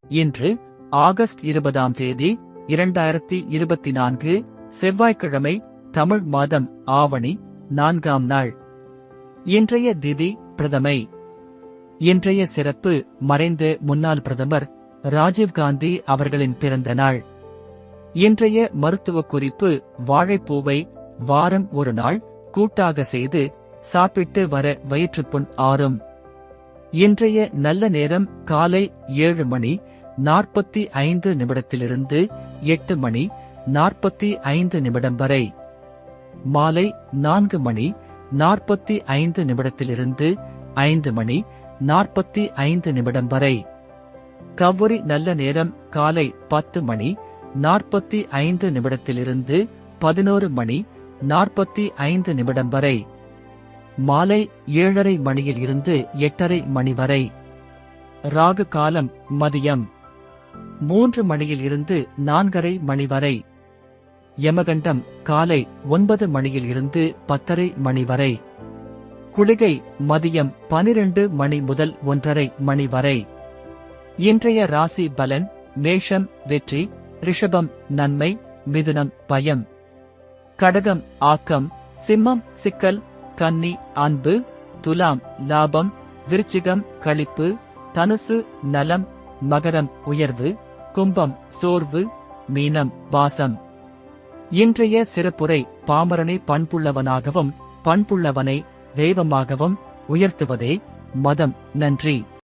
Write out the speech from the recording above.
இன்று ஆகஸ்ட் 20ஆம் தேதி 2024 செவ்வாய்க்கிழமை. தமிழ் மாதம் ஆவணி 4ஆம் நாள். இன்றைய திதி பிரதமை. இன்றைய சிறப்பு மறைந்த முன்னாள் பிரதமர் ராஜீவ்காந்தி அவர்களின் பிறந்த நாள். இன்றைய மருத்துவ குறிப்பு வாழைப்பூவை வாரம் ஒரு நாள் கூட்டாக செய்து சாப்பிட்டு வர வயிற்றுப்புண் ஆறும். இன்றைய நல்ல நேரம் காலை 7:45 8 மணி 45 வரை. மாலை 4:45 5 மணி 45 வரை. கவ்வுரி நல்ல நேரம் காலை 10 மணி 45 11 மணி 45 வரை. மாலை 7:30 மணியில் இருந்து 8:30 மணி வரை. ராகு காலம் மதியம் 3 மணியில் இருந்து 4:30 மணி வரை. யமகண்டம் காலை 9 மணியில் இருந்து 10:30 மணி வரை. குளிகை மதியம் 12 மணி முதல் 1:30 மணி வரை. இன்றைய ராசி பலன்: மேஷம் வெற்றி, ரிஷபம் நன்மை, மிதுனம் பயம், கடகம் ஆக்கம், சிம்மம் சிக்கல், கன்னி அன்பு, துலாம் லாபம், விருச்சிகம் களிப்பு, தனுசு நலம், மகரம் உயர்வு, கும்பம் சோர்வு, மீனம் வாசம். இன்றைய சிறப்புரை: பாமரனை பண்புள்ளவனாகவும் பண்புள்ளவனை தெய்வமாகவும் உயர்த்துவதே மதம். நன்றி.